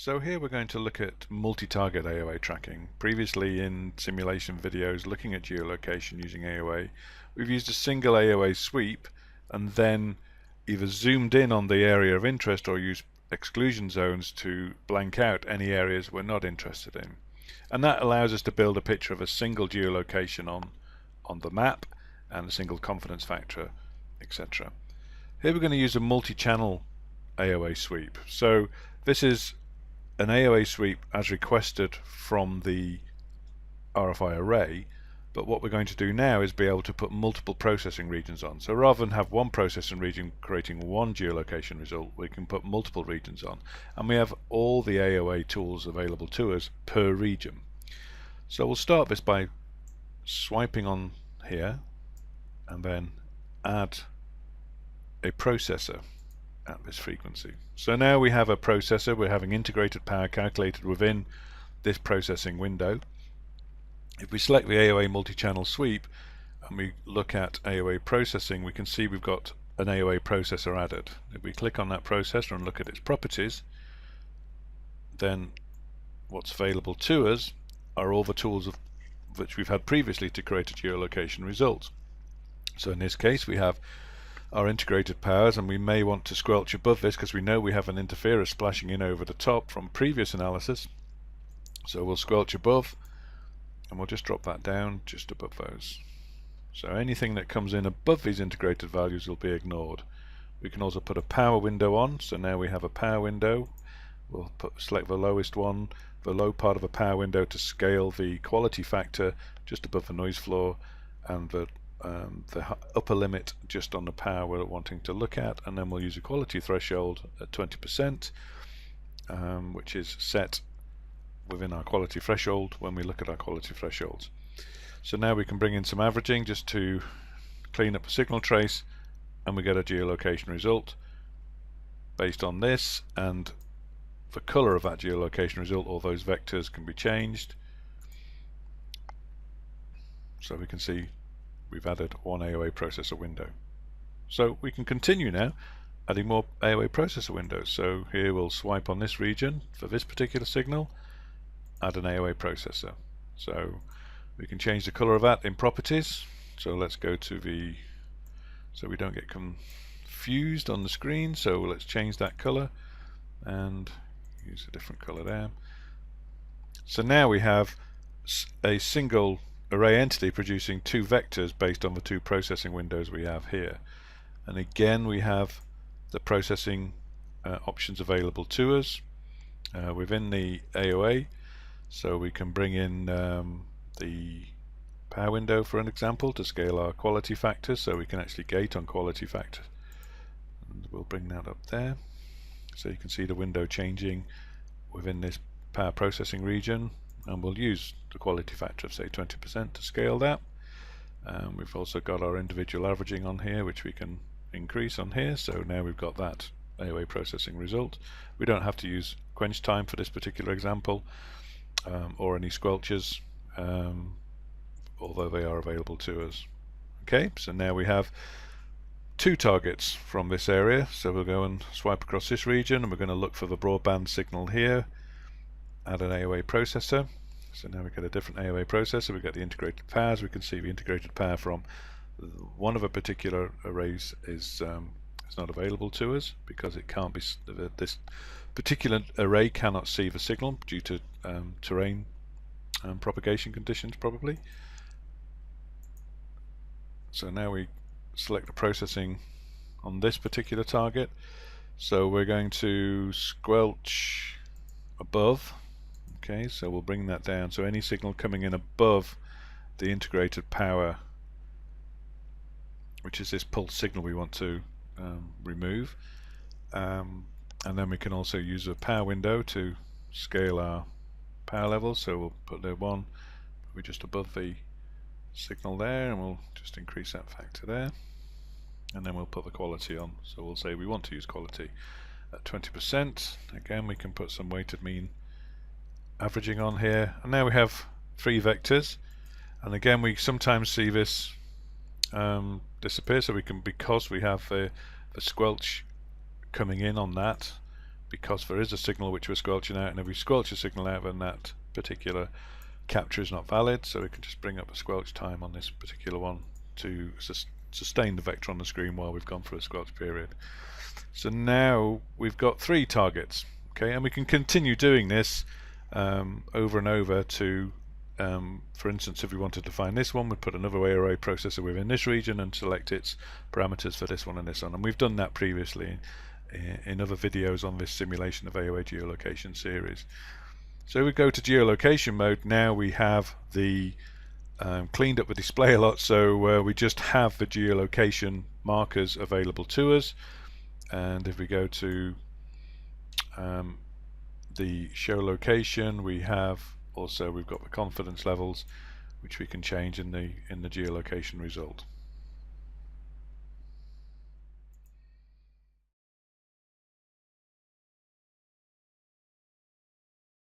So here we're going to look at multi-target AOA tracking. Previously in simulation videos looking at geolocation using AOA, we've used a single AOA sweep and then either zoomed in on the area of interest or used exclusion zones to blank out any areas we're not interested in. And that allows us to build a picture of a single geolocation on the map and a single confidence factor, etc. Here we're going to use a multi-channel AOA sweep. So this is an AOA sweep as requested from the RFeye array, but what we're going to do now is be able to put multiple processing regions on. So rather than have one processing region creating one geolocation result, we can put multiple regions on, and we have all the AOA tools available to us per region. So we'll start this by swiping on here and then add a processor at this frequency. So now we have a processor, we're having integrated power calculated within this processing window. If we select the AOA multi-channel sweep and we look at AOA processing, we can see we've got an AOA processor added. If we click on that processor and look at its properties, then what's available to us are all the tools which we've had previously to create a geolocation result. So in this case we have our integrated powers, and we may want to squelch above this because we know we have an interferer splashing in over the top from previous analysis. So we'll squelch above and we'll just drop that down just above those. So anything that comes in above these integrated values will be ignored. We can also put a power window on, so now we have a power window. We'll select the lowest one, the low part of a power window, to scale the quality factor just above the noise floor, and the upper limit just on the power we're wanting to look at, and then we'll use a quality threshold at 20%, which is set within our quality threshold when we look at our quality thresholds. So now we can bring in some averaging just to clean up a signal trace, and we get a geolocation result based on this, and the color of that geolocation result, all those vectors, can be changed. So we can see we've added one AOA processor window. So we can continue now adding more AOA processor windows. So here we'll swipe on this region for this particular signal, add an AOA processor. So we can change the color of that in properties. So let's go to so we don't get confused on the screen, so let's change that color and use a different color there. So now we have a single array entity producing two vectors based on the two processing windows we have here. And again we have the processing options available to us within the AOA. So we can bring in the power window, for an example, to scale our quality factors, so we can actually gate on quality factor. And we'll bring that up there. So you can see the window changing within this power processing region, and we'll use the quality factor of say 20% to scale that. We've also got our individual averaging on here, which we can increase on here. So now we've got that AOA processing result. We don't have to use quench time for this particular example, or any squelches, although they are available to us. Okay, so now we have two targets from this area. So we'll go and swipe across this region, and we're going to look for the broadband signal here, add an AOA processor. So now we get a different AOA processor. We get the integrated powers. We can see the integrated power from one of a particular arrays is not available to us because it can't be. This particular array cannot see the signal due to terrain and propagation conditions, probably. So now we select the processing on this particular target. So we're going to squelch above. Okay, so we'll bring that down. So any signal coming in above the integrated power, which is this pulse signal, we want to remove. And then we can also use a power window to scale our power levels. So we'll put the one probably just above the signal there, and we'll just increase that factor there. And then we'll put the quality on. So we'll say we want to use quality at 20%. Again, we can put some weighted mean averaging on here, and now we have three vectors. And again, we sometimes see this disappear, so we can, because we have the squelch coming in on that, because there is a signal which we're squelching out, and if we squelch a signal out, then that particular capture is not valid, so we can just bring up a squelch time on this particular one to sustain the vector on the screen while we've gone through a squelch period. So now we've got 3 targets, okay, and we can continue doing this over and over to, for instance, if we wanted to find this one, we'd put another AOA processor within this region and select its parameters for this one and this one, and we've done that previously in other videos on this simulation of AOA geolocation series. So we go to geolocation mode. Now we have the cleaned up the display a lot, so we just have the geolocation markers available to us. And if we go to the show location, we've got the confidence levels, which we can change in the geolocation result.